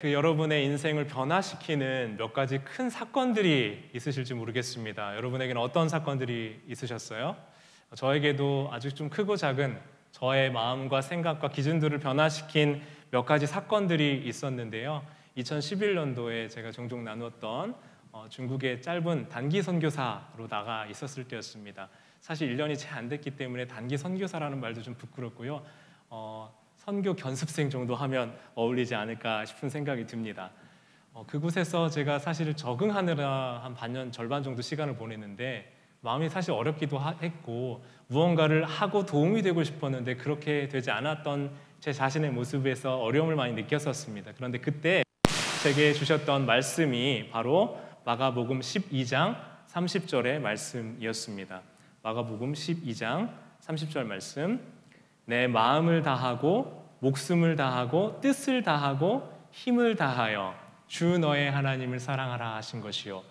여러분의 인생을 변화시키는 몇 가지 큰 사건들이 있으실지 모르겠습니다. 여러분에게는 어떤 사건들이 있으셨어요? 저에게도 아주 좀 크고 작은 저의 마음과 생각과 기준들을 변화시킨 몇 가지 사건들이 있었는데요. 2011년도에 제가 종종 나누었던 중국의 짧은 단기 선교사로 나가 있었을 때였습니다. 사실 1년이 채 안 됐기 때문에 단기 선교사라는 말도 좀 부끄럽고요. 선교 견습생 정도 하면 어울리지 않을까 싶은 생각이 듭니다. 그곳에서 제가 사실 적응하느라 한 반년 절반 정도 시간을 보냈는데 마음이 사실 어렵기도 했고 무언가를 하고 도움이 되고 싶었는데 그렇게 되지 않았던 제 자신의 모습에서 어려움을 많이 느꼈었습니다. 그런데 그때 제게 주셨던 말씀이 바로 마가복음 12장 30절의 말씀이었습니다. 마가복음 12장 30절 말씀, 내 마음을 다하고 목숨을 다하고 뜻을 다하고 힘을 다하여 주 너의 하나님을 사랑하라 하신 것이요.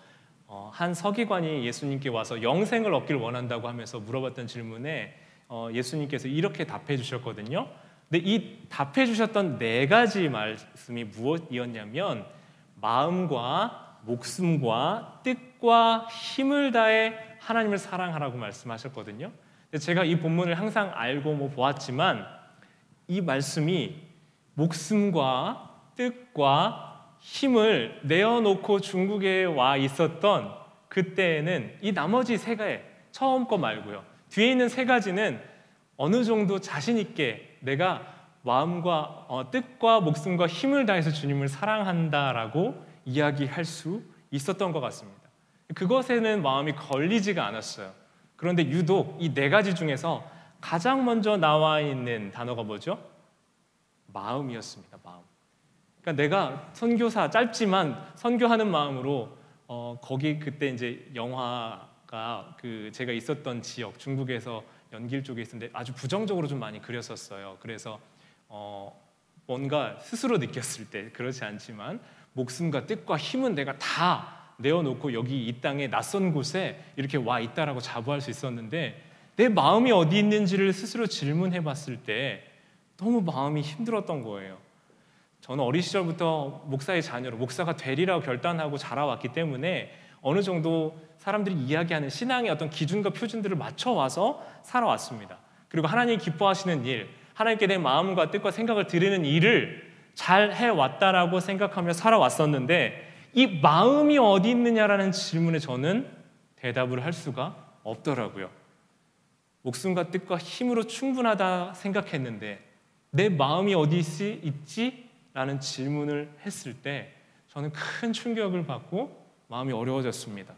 한 서기관이 예수님께 와서 영생을 얻길 원한다고 하면서 물어봤던 질문에 예수님께서 이렇게 답해 주셨거든요. 근데 이 답해 주셨던 네 가지 말씀이 무엇이었냐면 마음과 목숨과 뜻과 힘을 다해 하나님을 사랑하라고 말씀하셨거든요. 제가 이 본문을 항상 알고 보았지만 이 말씀이 목숨과 뜻과 힘을 내어놓고 중국에 와 있었던 그때에는 이 나머지 세 가지, 처음 거 말고요, 뒤에 있는 세 가지는 어느 정도 자신 있게 내가 마음과 뜻과 목숨과 힘을 다해서 주님을 사랑한다라고 이야기할 수 있었던 것 같습니다. 그것에는 마음이 걸리지가 않았어요. 그런데 유독 이 네 가지 중에서 가장 먼저 나와 있는 단어가 뭐죠? 마음이었습니다. 마음. 그러니까 내가 선교사, 짧지만 선교하는 마음으로 거기 그때 이제 영화가 제가 있었던 지역 중국에서 연길 쪽에 있었는데 아주 부정적으로 좀 많이 그렸었어요. 그래서 뭔가 스스로 느꼈을 때 그렇지 않지만 목숨과 뜻과 힘은 내가 다 내어놓고 여기 이 땅에 낯선 곳에 이렇게 와 있다라고 자부할 수 있었는데 내 마음이 어디 있는지를 스스로 질문해 봤을 때 너무 마음이 힘들었던 거예요. 저는 어린 시절부터 목사의 자녀로 목사가 되리라고 결단하고 자라왔기 때문에 어느 정도 사람들이 이야기하는 신앙의 어떤 기준과 표준들을 맞춰와서 살아왔습니다. 그리고 하나님이 기뻐하시는 일, 하나님께 내 마음과 뜻과 생각을 드리는 일을 잘 해왔다라고 생각하며 살아왔었는데 이 마음이 어디 있느냐라는 질문에 저는 대답을 할 수가 없더라고요. 목숨과 뜻과 힘으로 충분하다 생각했는데 내 마음이 어디 있지? 라는 질문을 했을 때 저는 큰 충격을 받고 마음이 어려워졌습니다.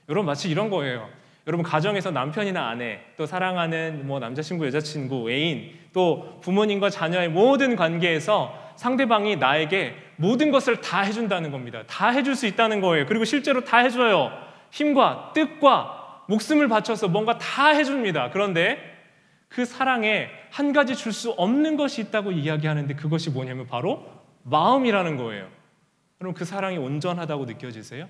여러분 마치 이런 거예요. 여러분 가정에서 남편이나 아내, 또 사랑하는 남자친구, 여자친구, 애인, 또 부모님과 자녀의 모든 관계에서 상대방이 나에게 모든 것을 다 해준다는 겁니다. 다 해줄 수 있다는 거예요. 그리고 실제로 다 해줘요. 힘과 뜻과 목숨을 바쳐서 뭔가 다 해줍니다. 그런데 그 사랑에 한 가지 줄 수 없는 것이 있다고 이야기하는데 그것이 뭐냐면 바로 마음이라는 거예요. 여러분 그 사랑이 온전하다고 느껴지세요?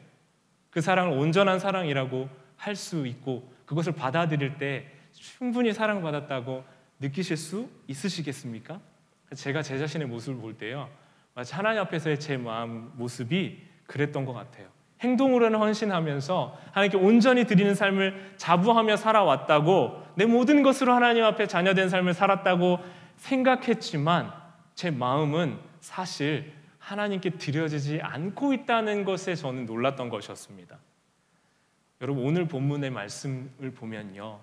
그 사랑을 온전한 사랑이라고 할 수 있고 그것을 받아들일 때 충분히 사랑받았다고 느끼실 수 있으시겠습니까? 제가 제 자신의 모습을 볼 때요, 마치 하나님 앞에서의 제 마음 모습이 그랬던 것 같아요. 행동으로는 헌신하면서 하나님께 온전히 드리는 삶을 자부하며 살아왔다고, 내 모든 것으로 하나님 앞에 자녀된 삶을 살았다고 생각했지만 제 마음은 사실 하나님께 드려지지 않고 있다는 것에 저는 놀랐던 것이었습니다. 여러분 오늘 본문의 말씀을 보면요,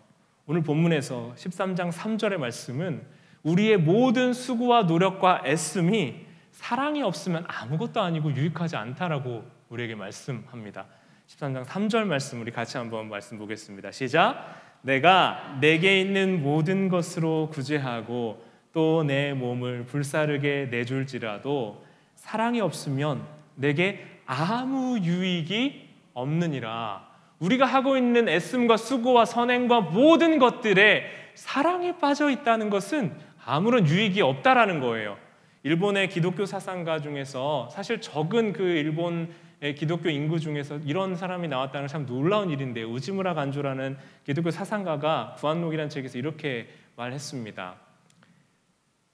오늘 본문에서 13장 3절의 말씀은 우리의 모든 수고와 노력과 애씀이 사랑이 없으면 아무것도 아니고 유익하지 않다라고 우리에게 말씀합니다. 13장 3절 말씀 우리 같이 한번 말씀 보겠습니다. 시작. 내가 내게 있는 모든 것으로 구제하고 또 내 몸을 불사르게 내줄지라도 사랑이 없으면 내게 아무 유익이 없느니라. 우리가 하고 있는 애씀과 수고와 선행과 모든 것들에 사랑에 빠져 있다는 것은 아무런 유익이 없다라는 거예요. 일본의 기독교 사상가 중에서 사실 적은 그 일본의 기독교 인구 중에서 이런 사람이 나왔다는 참 놀라운 일인데요. 우지무라 간조라는 기독교 사상가가 부안록이라는 책에서 이렇게 말했습니다.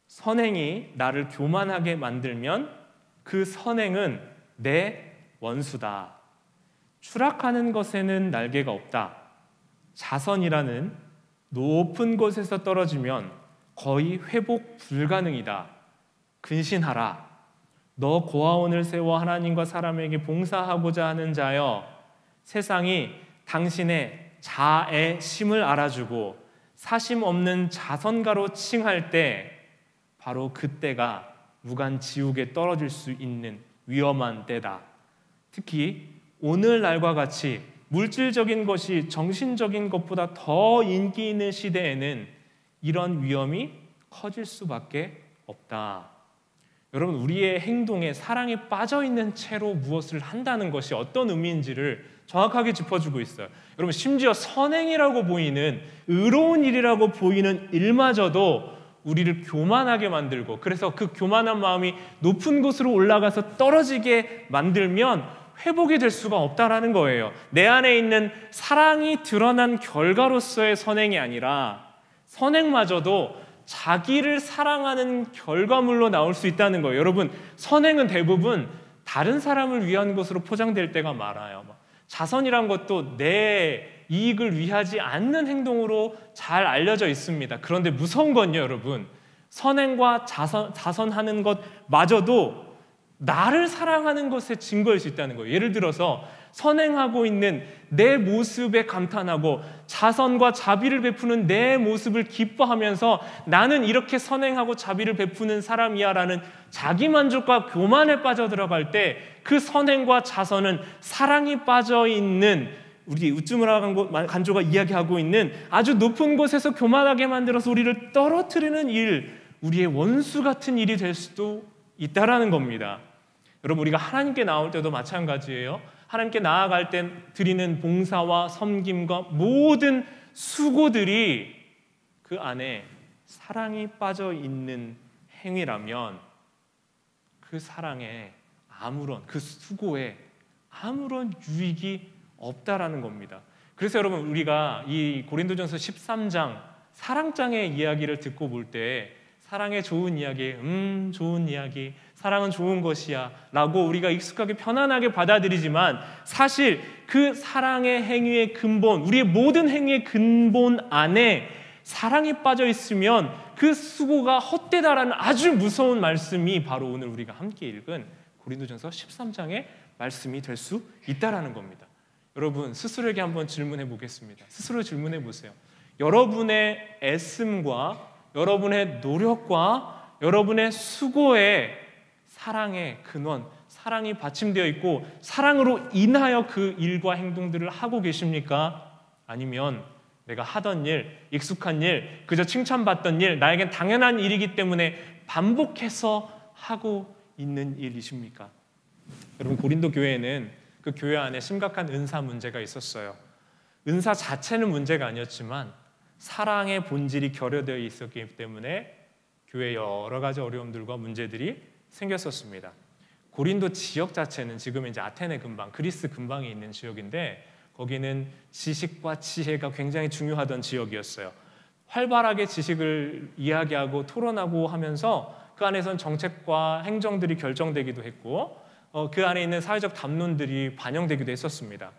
선행이 나를 교만하게 만들면 그 선행은 내 원수다. 추락하는 것에는 날개가 없다. 자선이라는 높은 곳에서 떨어지면 거의 회복 불가능이다. 근신하라. 너 고아원을 세워 하나님과 사람에게 봉사하고자 하는 자여, 세상이 당신의 자애심을 알아주고 사심 없는 자선가로 칭할 때 바로 그때가 무간지옥에 떨어질 수 있는 위험한 때다. 특히 오늘날과 같이 물질적인 것이 정신적인 것보다 더 인기 있는 시대에는 이런 위험이 커질 수밖에 없다. 여러분, 우리의 행동에 사랑에 빠져있는 채로 무엇을 한다는 것이 어떤 의미인지를 정확하게 짚어주고 있어요. 여러분, 심지어 선행이라고 보이는, 의로운 일이라고 보이는 일마저도 우리를 교만하게 만들고, 그래서 그 교만한 마음이 높은 곳으로 올라가서 떨어지게 만들면 회복이 될 수가 없다라는 거예요. 내 안에 있는 사랑이 드러난 결과로서의 선행이 아니라 선행마저도 자기를 사랑하는 결과물로 나올 수 있다는 거예요. 여러분, 선행은 대부분 다른 사람을 위한 것으로 포장될 때가 많아요. 자선이란 것도 내 이익을 위하지 않는 행동으로 잘 알려져 있습니다. 그런데 무서운 건요, 여러분, 선행과 자선하는 것마저도 나를 사랑하는 것의 증거일 수 있다는 거예요. 예를 들어서 선행하고 있는 내 모습에 감탄하고 자선과 자비를 베푸는 내 모습을 기뻐하면서 나는 이렇게 선행하고 자비를 베푸는 사람이야 라는 자기만족과 교만에 빠져들어갈 때 그 선행과 자선은 사랑이 빠져있는, 우리 우쭈무라 간조가 이야기하고 있는 아주 높은 곳에서 교만하게 만들어서 우리를 떨어뜨리는 일, 우리의 원수 같은 일이 될 수도 있다라는 겁니다. 여러분, 우리가 하나님께 나올 때도 마찬가지예요. 하나님께 나아갈 때 드리는 봉사와 섬김과 모든 수고들이 그 안에 사랑이 빠져 있는 행위라면 그 사랑에 그 수고에 아무런 유익이 없다라는 겁니다. 그래서 여러분, 우리가 이 고린도전서 13장 사랑장의 이야기를 듣고 볼 때 사랑의 좋은 이야기, 좋은 이야기, 사랑은 좋은 것이야 라고 우리가 익숙하게 편안하게 받아들이지만 사실 그 사랑의 행위의 근본, 우리의 모든 행위의 근본 안에 사랑이 빠져 있으면 그 수고가 헛되다라는 아주 무서운 말씀이 바로 오늘 우리가 함께 읽은 고린도전서 13장의 말씀이 될 수 있다라는 겁니다. 여러분, 스스로에게 한번 질문해 보겠습니다. 스스로 질문해 보세요. 여러분의 애씀과 여러분의 노력과 여러분의 수고에 사랑의 근원, 사랑이 받침되어 있고 사랑으로 인하여 그 일과 행동들을 하고 계십니까? 아니면 내가 하던 일, 익숙한 일, 그저 칭찬받던 일, 나에겐 당연한 일이기 때문에 반복해서 하고 있는 일이십니까? 여러분, 고린도 교회에는 그 교회 안에 심각한 은사 문제가 있었어요. 은사 자체는 문제가 아니었지만 사랑의 본질이 결여되어 있었기 때문에 교회에 여러 가지 어려움들과 문제들이 생겼었습니다. 고린도 지역 자체는 지금 이제 아테네 근방, 그리스 근방에 있는 지역인데 거기는 지식과 지혜가 굉장히 중요하던 지역이었어요. 활발하게 지식을 이야기하고 토론하고 하면서 그 안에선 정책과 행정들이 결정되기도 했고 그 안에 있는 사회적 담론들이 반영되기도 했었습니다.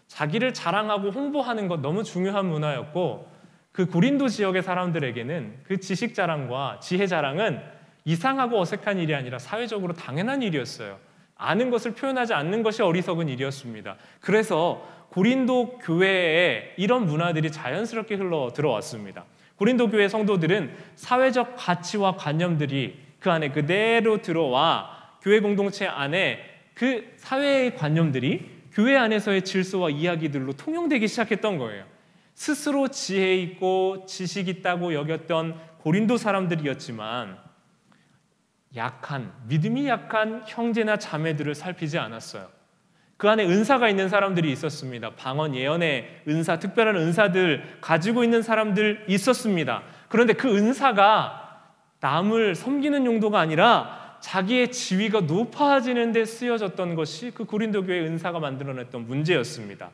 자기를 자랑하고 홍보하는 것 너무 중요한 문화였고 그 고린도 지역의 사람들에게는 그 지식 자랑과 지혜 자랑은 이상하고 어색한 일이 아니라 사회적으로 당연한 일이었어요. 아는 것을 표현하지 않는 것이 어리석은 일이었습니다. 그래서 고린도 교회에 이런 문화들이 자연스럽게 흘러 들어왔습니다. 고린도 교회 성도들은 사회적 가치와 관념들이 그 안에 그대로 들어와 교회 공동체 안에 그 사회의 관념들이 교회 안에서의 질서와 이야기들로 통용되기 시작했던 거예요. 스스로 지혜 있고 지식 있다고 여겼던 고린도 사람들이었지만 믿음이 약한 형제나 자매들을 살피지 않았어요. 그 안에 은사가 있는 사람들이 있었습니다. 방언, 예언의 은사, 특별한 은사들 가지고 있는 사람들 있었습니다. 그런데 그 은사가 남을 섬기는 용도가 아니라 자기의 지위가 높아지는 데 쓰여졌던 것이 그 고린도 교회의 은사가 만들어냈던 문제였습니다.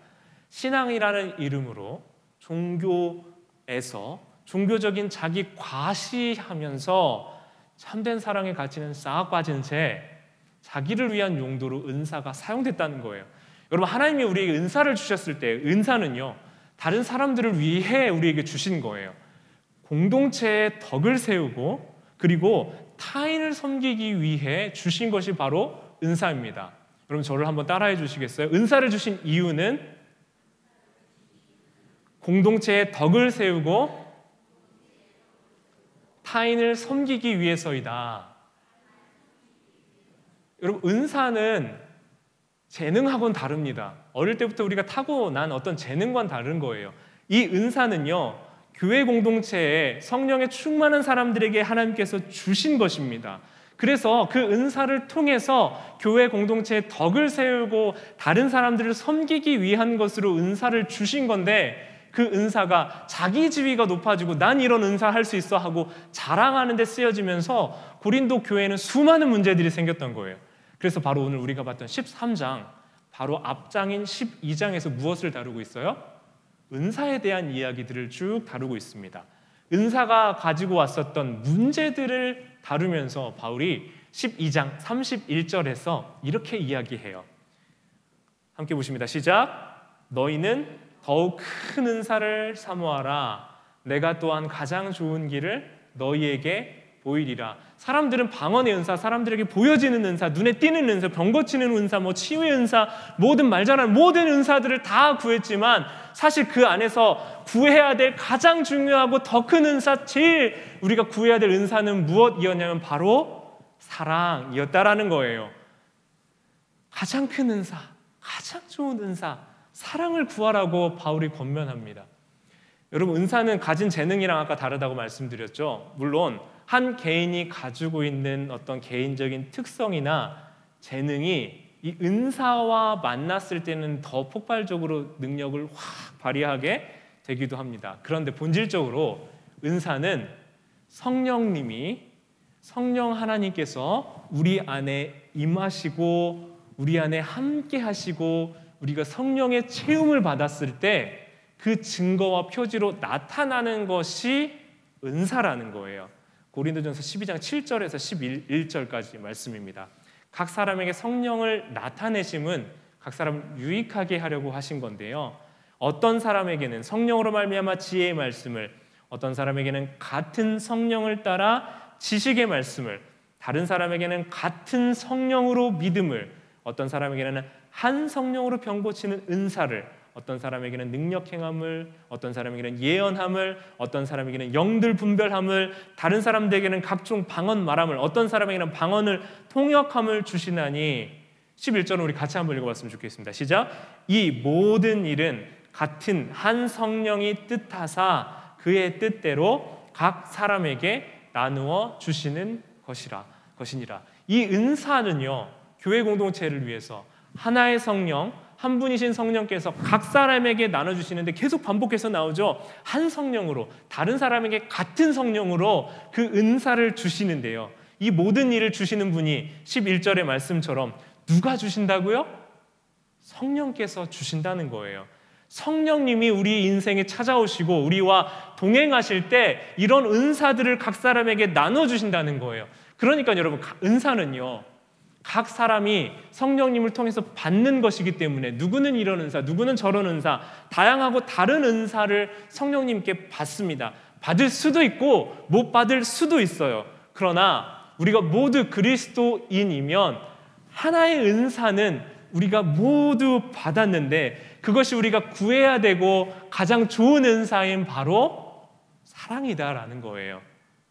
신앙이라는 이름으로 종교에서 종교적인 자기 과시하면서 참된 사랑의 가치는 싹 빠진 채 자기를 위한 용도로 은사가 사용됐다는 거예요. 여러분, 하나님이 우리에게 은사를 주셨을 때 은사는요, 다른 사람들을 위해 우리에게 주신 거예요. 공동체의 덕을 세우고 그리고 타인을 섬기기 위해 주신 것이 바로 은사입니다. 여러분, 저를 한번 따라해 주시겠어요? 은사를 주신 이유는 공동체의 덕을 세우고 타인을 섬기기 위해서이다. 여러분, 은사는 재능하고는 다릅니다. 어릴 때부터 우리가 타고난 어떤 재능과는 다른 거예요. 이 은사는요, 교회 공동체에 성령의 충만한 사람들에게 하나님께서 주신 것입니다. 그래서 그 은사를 통해서 교회 공동체의 덕을 세우고 다른 사람들을 섬기기 위한 것으로 은사를 주신 건데, 그 은사가 자기 지위가 높아지고 난 이런 은사 할 수 있어 하고 자랑하는 데 쓰여지면서 고린도 교회에는 수많은 문제들이 생겼던 거예요. 그래서 바로 오늘 우리가 봤던 13장, 바로 앞장인 12장에서 무엇을 다루고 있어요? 은사에 대한 이야기들을 쭉 다루고 있습니다. 은사가 가지고 왔었던 문제들을 다루면서 바울이 12장 31절에서 이렇게 이야기해요. 함께 보십니다. 시작. 너희는 더욱 큰 은사를 사모하라. 내가 또한 가장 좋은 길을 너희에게 보이리라. 사람들은 방언의 은사, 사람들에게 보여지는 은사, 눈에 띄는 은사, 병 고치는 은사, 치유의 은사, 모든 말 잘하는 모든 은사들을 다 구했지만 사실 그 안에서 구해야 될 가장 중요하고 더 큰 은사, 제일 우리가 구해야 될 은사는 무엇이었냐면 바로 사랑이었다라는 거예요. 가장 큰 은사, 가장 좋은 은사, 사랑을 구하라고 바울이 권면합니다. 여러분, 은사는 가진 재능이랑 아까 다르다고 말씀드렸죠. 물론 한 개인이 가지고 있는 어떤 개인적인 특성이나 재능이 이 은사와 만났을 때는 더 폭발적으로 능력을 확 발휘하게 되기도 합니다. 그런데 본질적으로 은사는 성령님이, 성령 하나님께서 우리 안에 임하시고 우리 안에 함께 하시고 우리가 성령의 체험을 받았을 때 그 증거와 표지로 나타나는 것이 은사라는 거예요. 고린도전서 12장 7절에서 11절까지 말씀입니다. 각 사람에게 성령을 나타내심은 각 사람을 유익하게 하려고 하신 건데요. 어떤 사람에게는 성령으로 말미암아 지혜의 말씀을, 어떤 사람에게는 같은 성령을 따라 지식의 말씀을, 다른 사람에게는 같은 성령으로 믿음을, 어떤 사람에게는 한 성령으로 병 고치는 은사를, 어떤 사람에게는 능력 행함을, 어떤 사람에게는 예언함을, 어떤 사람에게는 영들 분별함을, 다른 사람들에게는 각종 방언 말함을, 어떤 사람에게는 방언을 통역함을 주시나니. 11절은 우리 같이 한번 읽어봤으면 좋겠습니다. 시작. 이 모든 일은 같은 한 성령이 뜻하사 그의 뜻대로 각 사람에게 나누어 주시는 것이니라. 이 은사는요, 교회 공동체를 위해서 하나의 성령, 한 분이신 성령께서 각 사람에게 나눠주시는데 계속 반복해서 나오죠. 한 성령으로, 다른 사람에게 같은 성령으로 그 은사를 주시는데요. 이 모든 일을 주시는 분이 11절의 말씀처럼 누가 주신다고요? 성령께서 주신다는 거예요. 성령님이 우리 인생에 찾아오시고 우리와 동행하실 때 이런 은사들을 각 사람에게 나눠주신다는 거예요. 그러니까 여러분, 은사는요, 각 사람이 성령님을 통해서 받는 것이기 때문에 누구는 이런 은사, 누구는 저런 은사, 다양하고 다른 은사를 성령님께 받습니다. 받을 수도 있고 못 받을 수도 있어요. 그러나 우리가 모두 그리스도인이면 하나의 은사는 우리가 모두 받았는데 그것이 우리가 구해야 되고 가장 좋은 은사인 바로 사랑이다라는 거예요.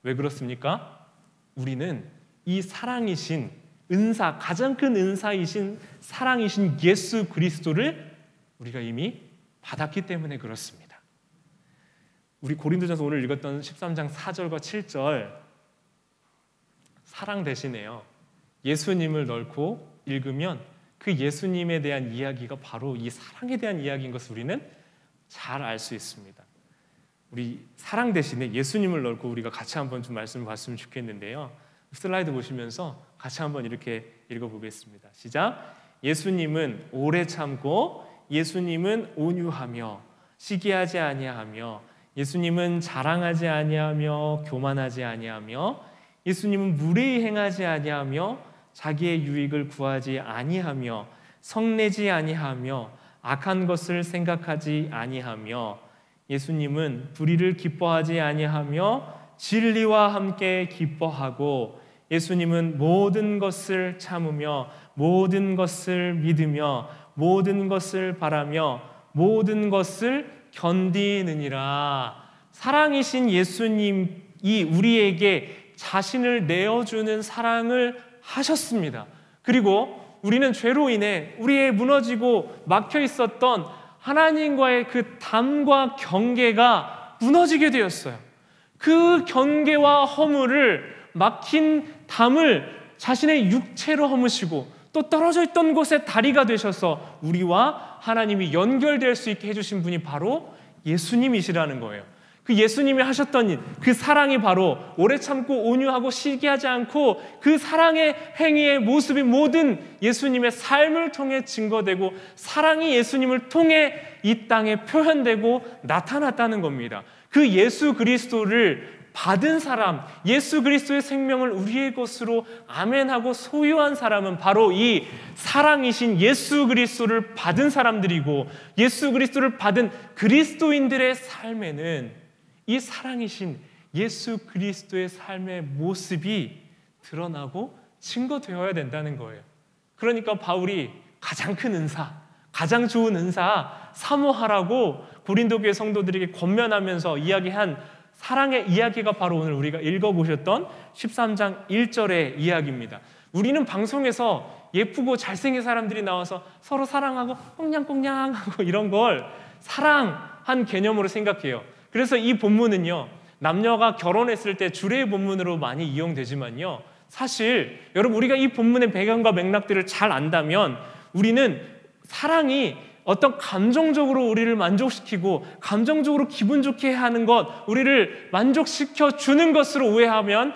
왜 그렇습니까? 우리는 이 사랑이신 은사, 가장 큰 은사이신 사랑이신 예수 그리스도를 우리가 이미 받았기 때문에 그렇습니다. 우리 고린도전서 오늘 읽었던 13장 4절과 7절, 사랑 대신에요, 예수님을 넣고 읽으면 그 예수님에 대한 이야기가 바로 이 사랑에 대한 이야기인 것을 우리는 잘 알 수 있습니다. 우리 사랑 대신에 예수님을 넣고 우리가 같이 한번 좀 말씀을 봤으면 좋겠는데요. 슬라이드 보시면서 같이 한번 이렇게 읽어보겠습니다. 시작. 예수님은 오래 참고, 예수님은 온유하며 시기하지 아니하며, 예수님은 자랑하지 아니하며 교만하지 아니하며, 예수님은 무례히 행하지 아니하며 자기의 유익을 구하지 아니하며 성내지 아니하며 악한 것을 생각하지 아니하며 예수님은 불의를 기뻐하지 아니하며 진리와 함께 기뻐하고 예수님은 모든 것을 참으며 모든 것을 믿으며 모든 것을 바라며 모든 것을 견디느니라. 사랑이신 예수님이 우리에게 자신을 내어주는 사랑을 하셨습니다. 그리고 우리는 죄로 인해 우리의 무너지고 막혀 있었던 하나님과의 그 담과 경계가 무너지게 되었어요. 그 경계와 허물을 막힌 담을 자신의 육체로 허무시고 또 떨어져 있던 곳에 다리가 되셔서 우리와 하나님이 연결될 수 있게 해주신 분이 바로 예수님이시라는 거예요. 그 예수님이 하셨던 일, 그 사랑이 바로 오래 참고 온유하고 시기하지 않고 그 사랑의 행위의 모습이 모든 예수님의 삶을 통해 증거되고 사랑이 예수님을 통해 이 땅에 표현되고 나타났다는 겁니다. 그 예수 그리스도를 받은 사람, 예수 그리스도의 생명을 우리의 것으로 아멘하고 소유한 사람은 바로 이 사랑이신 예수 그리스도를 받은 사람들이고 예수 그리스도를 받은 그리스도인들의 삶에는 이 사랑이신 예수 그리스도의 삶의 모습이 드러나고 증거되어야 된다는 거예요. 그러니까 바울이 가장 큰 은사, 가장 좋은 은사 사모하라고 고린도 교회 성도들에게 권면하면서 이야기한 사랑의 이야기가 바로 오늘 우리가 읽어보셨던 13장 1절의 이야기입니다. 우리는 방송에서 예쁘고 잘생긴 사람들이 나와서 서로 사랑하고 꽁냥꽁냥하고 이런 걸 사랑한 개념으로 생각해요. 그래서 이 본문은요, 남녀가 결혼했을 때 주례의 본문으로 많이 이용되지만요, 사실 여러분 우리가 이 본문의 배경과 맥락들을 잘 안다면 우리는 사랑이 어떤 감정적으로 우리를 만족시키고 감정적으로 기분 좋게 하는 것, 우리를 만족시켜 주는 것으로 오해하면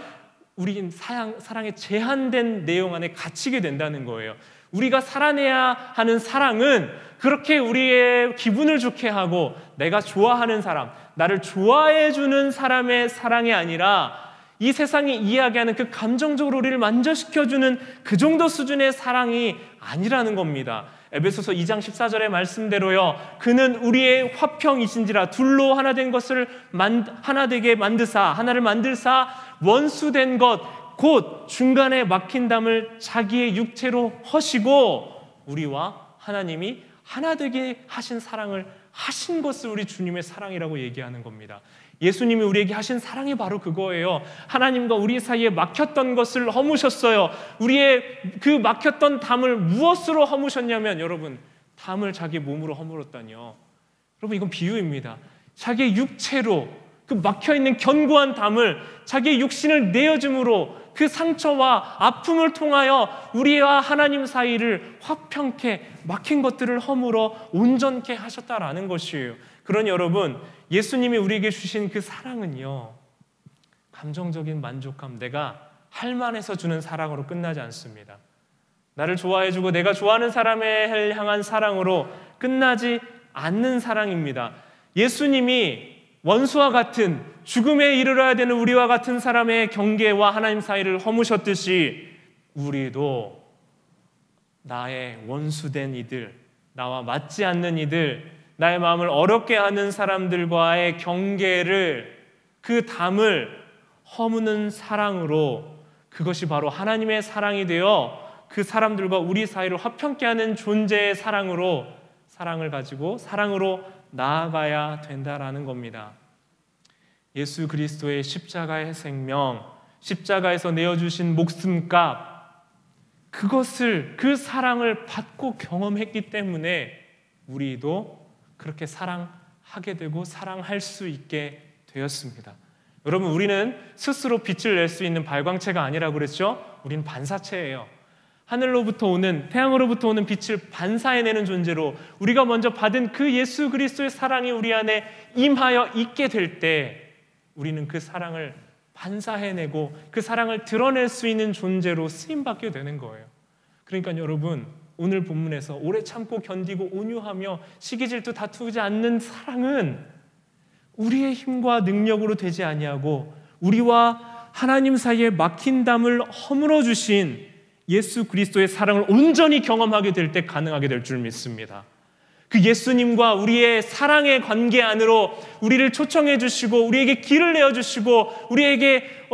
우리는 사랑의 제한된 내용 안에 갇히게 된다는 거예요. 우리가 살아내야 하는 사랑은 그렇게 우리의 기분을 좋게 하고 내가 좋아하는 사람, 나를 좋아해 주는 사람의 사랑이 아니라 이 세상이 이야기하는 그 감정적으로 우리를 만족시켜주는 그 정도 수준의 사랑이 아니라는 겁니다. 에베소서 2장 14절의 말씀대로요, 그는 우리의 화평이신지라 둘로 하나 된 것을 하나 되게 만드사, 하나를 만들사 원수된 것 곧 중간에 막힌 담을 자기의 육체로 허시고 우리와 하나님이 하나 되게 하신 사랑을 하신 것을 우리 주님의 사랑이라고 얘기하는 겁니다. 예수님이 우리에게 하신 사랑이 바로 그거예요. 하나님과 우리 사이에 막혔던 것을 허무셨어요. 우리의 그 막혔던 담을 무엇으로 허무셨냐면, 여러분, 담을 자기 몸으로 허물었다니요. 여러분, 이건 비유입니다. 자기의 육체로 그 막혀있는 견고한 담을 자기의 육신을 내어줌으로 그 상처와 아픔을 통하여 우리와 하나님 사이를 화평케 막힌 것들을 허물어 온전케 하셨다라는 것이에요. 그러니 여러분, 예수님이 우리에게 주신 그 사랑은요, 감정적인 만족감, 내가 할 만해서 주는 사랑으로 끝나지 않습니다. 나를 좋아해주고 내가 좋아하는 사람을 향한 사랑으로 끝나지 않는 사랑입니다. 예수님이 원수와 같은 죽음에 이르러야 되는 우리와 같은 사람의 경계와 하나님 사이를 허무셨듯이 우리도 나의 원수된 이들, 나와 맞지 않는 이들, 나의 마음을 어렵게 하는 사람들과의 경계를, 그 담을 허무는 사랑으로, 그것이 바로 하나님의 사랑이 되어 그 사람들과 우리 사이를 화평케 하는 존재의 사랑으로, 사랑을 가지고 사랑으로 나아가야 된다라는 겁니다. 예수 그리스도의 십자가의 생명, 십자가에서 내어주신 목숨값, 그것을, 그 사랑을 받고 경험했기 때문에 우리도 그렇게 사랑하게 되고 사랑할 수 있게 되었습니다. 여러분, 우리는 스스로 빛을 낼 수 있는 발광체가 아니라고 그랬죠? 우리는 반사체예요. 하늘로부터 오는, 태양으로부터 오는 빛을 반사해내는 존재로 우리가 먼저 받은 그 예수 그리스도의 사랑이 우리 안에 임하여 있게 될 때 우리는 그 사랑을 반사해내고 그 사랑을 드러낼 수 있는 존재로 쓰임받게 되는 거예요. 그러니까 여러분, 오늘 본문에서 오래 참고 견디고 온유하며 시기질투 다투지 않는 사랑은 우리의 힘과 능력으로 되지 아니하고 우리와 하나님 사이에 막힌 담을 허물어 주신 예수 그리스도의 사랑을 온전히 경험하게 될 때 가능하게 될 줄 믿습니다. 그 예수님과 우리의 사랑의 관계 안으로 우리를 초청해 주시고 우리에게 길을 내어주시고 우리에게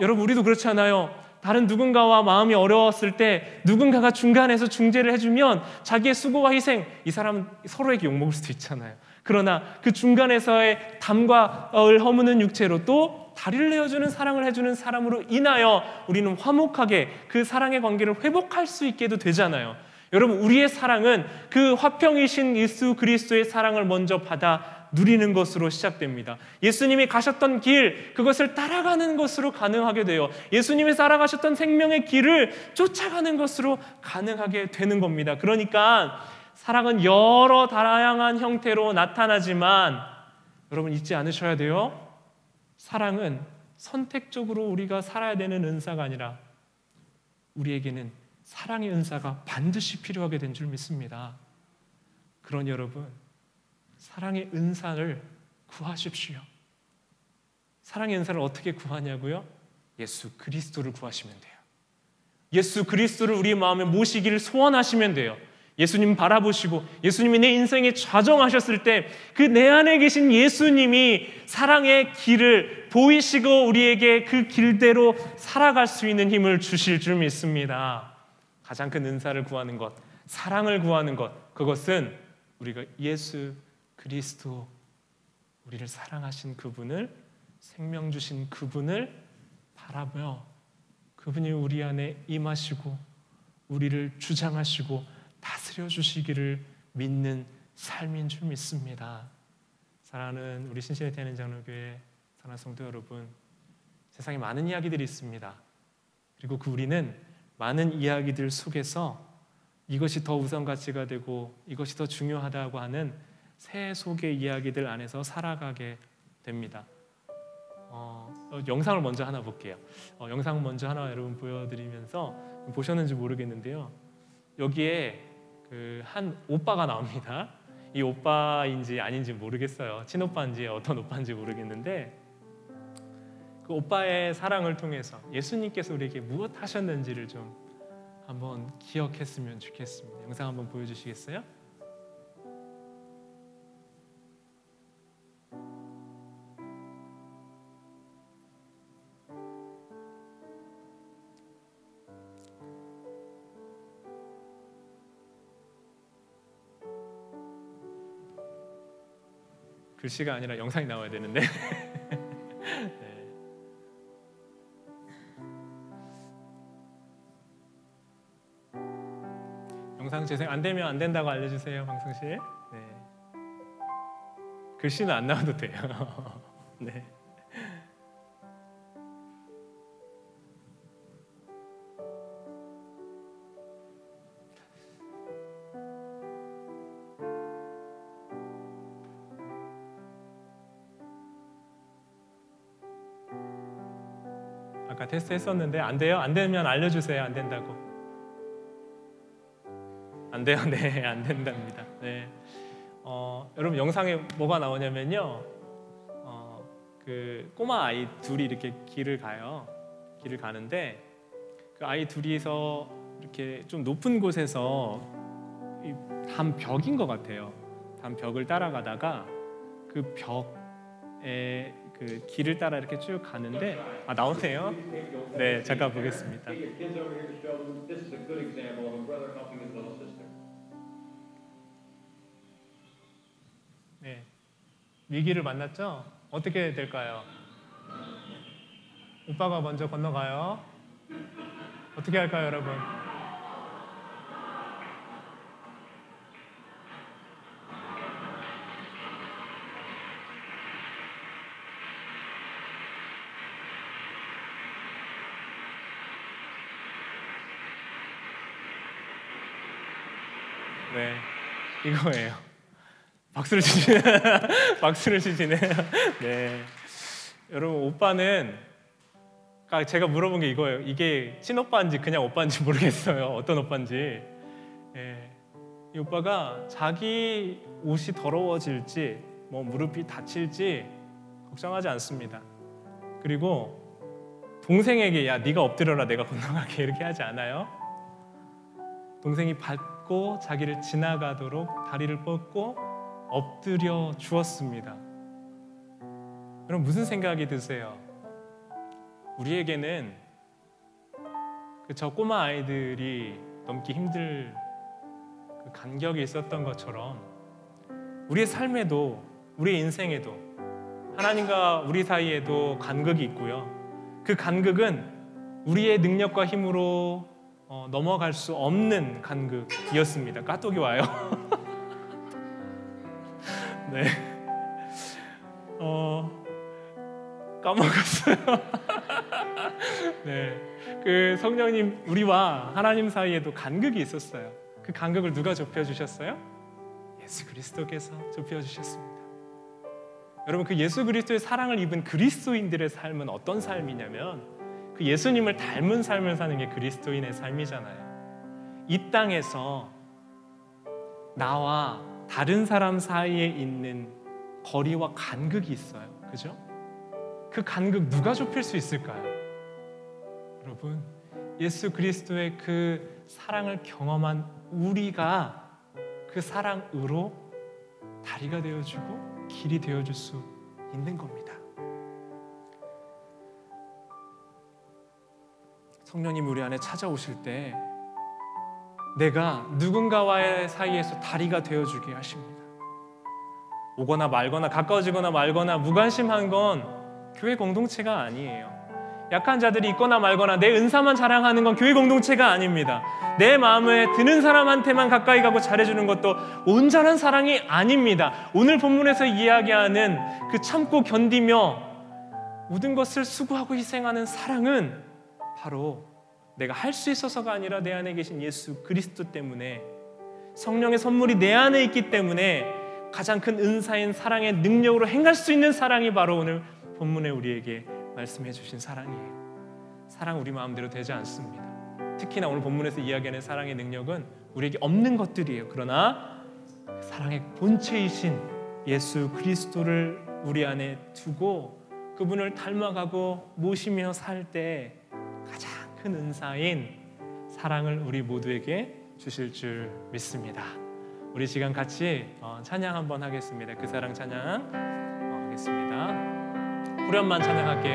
여러분 우리도 그렇잖아요. 다른 누군가와 마음이 어려웠을 때 누군가가 중간에서 중재를 해주면 자기의 수고와 희생, 이 사람은 서로에게 욕먹을 수도 있잖아요. 그러나 그 중간에서의 담과 허무는 육체로 또 다리를 내어주는 사랑을 해주는 사람으로 인하여 우리는 화목하게 그 사랑의 관계를 회복할 수 있게도 되잖아요. 여러분 우리의 사랑은 그 화평이신 예수 그리스도의 사랑을 먼저 받아 누리는 것으로 시작됩니다. 예수님이 가셨던 길, 그것을 따라가는 것으로 가능하게 돼요. 예수님이 살아가셨던 생명의 길을 쫓아가는 것으로 가능하게 되는 겁니다. 그러니까 사랑은 여러 다양한 형태로 나타나지만 여러분 잊지 않으셔야 돼요. 사랑은 선택적으로 우리가 살아야 되는 은사가 아니라 우리에게는 사랑의 은사가 반드시 필요하게 된 줄 믿습니다. 그러니 여러분 사랑의 은사를 구하십시오. 사랑의 은사를 어떻게 구하냐고요? 예수 그리스도를 구하시면 돼요. 예수 그리스도를 우리 마음에 모시기를 소원하시면 돼요. 예수님 바라보시고 예수님이 내 인생에 좌정하셨을 때 그 내 안에 계신 예수님이 사랑의 길을 보이시고 우리에게 그 길대로 살아갈 수 있는 힘을 주실 줄 믿습니다. 가장 큰 은사를 구하는 것, 사랑을 구하는 것, 그것은 우리가 예수 그리스도, 우리를 사랑하신 그분을, 생명 주신 그분을 바라보며 그분이 우리 안에 임하시고 우리를 주장하시고 다스려 주시기를 믿는 삶인 줄 믿습니다. 사랑하는 우리 신실의 대는 장로교회 사랑하는 성도 여러분, 세상에 많은 이야기들이 있습니다. 그리고 그 우리는 많은 이야기들 속에서 이것이 더 우선 가치가 되고 이것이 더 중요하다고 하는 새 속의 이야기들 안에서 살아가게 됩니다. 영상을 먼저 하나 볼게요. 영상 먼저 하나 여러분 보여드리면서 보셨는지 모르겠는데요. 여기에 그 한 오빠가 나옵니다. 이 오빠인지 아닌지 모르겠어요. 친오빠인지 어떤 오빠인지 모르겠는데 그 오빠의 사랑을 통해서 예수님께서 우리에게 무엇 하셨는지를 좀 한번 기억했으면 좋겠습니다. 영상 한번 보여주시겠어요? 글씨가 아니라 영상이 나와야 되는데 네. 영상 재생 안 되면 안 된다고 알려주세요, 방송실. 네. 글씨는 안 나와도 돼요. 네. 아까 테스트 했었는데 안 돼요? 안 되면 알려주세요. 안 된다고. 안 돼요? 네, 안 된답니다. 네. 여러분 영상에 뭐가 나오냐면요. 그 꼬마 아이 둘이 이렇게 길을 가요. 길을 가는데 그 아이 둘이서 이렇게 좀 높은 곳에서 담벽인 것 같아요. 담벽을 따라가다가 그 벽에 그 길을 따라 이렇게 쭉 가는데 나오네요. 네, 잠깐 보겠습니다. 네, 위기를 만났죠? 어떻게 될까요? 오빠가 먼저 건너가요. 어떻게 할까요, 여러분? 네, 이거예요. 박수를 치시네. 박수를 치시네요. 네, 여러분 오빠는 제가 물어본 게 이거예요. 이게 친오빠인지 그냥 오빠인지 모르겠어요. 어떤 오빠인지. 네, 이 오빠가 자기 옷이 더러워질지 뭐 무릎이 다칠지 걱정하지 않습니다. 그리고 동생에게 야 네가 엎드려라 내가 건너갈게 이렇게 하지 않아요. 동생이 밟고 자기를 지나가도록 다리를 뻗고 엎드려 주었습니다. 여러분 무슨 생각이 드세요? 우리에게는 저 꼬마 아이들이 넘기 힘들 그 간격이 있었던 것처럼 우리의 삶에도, 우리의 인생에도, 하나님과 우리 사이에도 간극이 있고요. 그 간극은 우리의 능력과 힘으로 넘어갈 수 없는 간극이었습니다. 까똑이 와요. 네. 까먹었어요. 네. 그 성령님, 우리와 하나님 사이에도 간극이 있었어요. 그 간극을 누가 좁혀주셨어요? 예수 그리스도께서 좁혀주셨습니다. 여러분, 그 예수 그리스도의 사랑을 입은 그리스도인들의 삶은 어떤 삶이냐면 그 예수님을 닮은 삶을 사는 게 그리스도인의 삶이잖아요. 이 땅에서 나와 다른 사람 사이에 있는 거리와 간극이 있어요. 그죠? 그 간극 누가 좁힐 수 있을까요? 여러분, 예수 그리스도의 그 사랑을 경험한 우리가 그 사랑으로 다리가 되어주고 길이 되어줄 수 있는 겁니다. 성령님이 우리 안에 찾아오실 때 내가 누군가와의 사이에서 다리가 되어주게 하십니다. 오거나 말거나 가까워지거나 말거나 무관심한 건 교회 공동체가 아니에요. 약한 자들이 있거나 말거나 내 은사만 자랑하는 건 교회 공동체가 아닙니다. 내 마음에 드는 사람한테만 가까이 가고 잘해주는 것도 온전한 사랑이 아닙니다. 오늘 본문에서 이야기하는 그 참고 견디며 모든 것을 수고하고 희생하는 사랑은 바로 내가 할 수 있어서가 아니라 내 안에 계신 예수 그리스도 때문에, 성령의 선물이 내 안에 있기 때문에 가장 큰 은사인 사랑의 능력으로 행할 수 있는 사랑이 바로 오늘 본문에 우리에게 말씀해 주신 사랑이에요. 사랑 우리 마음대로 되지 않습니다. 특히나 오늘 본문에서 이야기하는 사랑의 능력은 우리에게 없는 것들이에요. 그러나 사랑의 본체이신 예수 그리스도를 우리 안에 두고 그분을 닮아가고 모시며 살 때 가장 큰 은사인 사랑을 우리 모두에게 주실 줄 믿습니다. 우리 시간 같이 찬양 한번 하겠습니다. 그 사랑 찬양 하겠습니다. 후렴만 찬양할게요.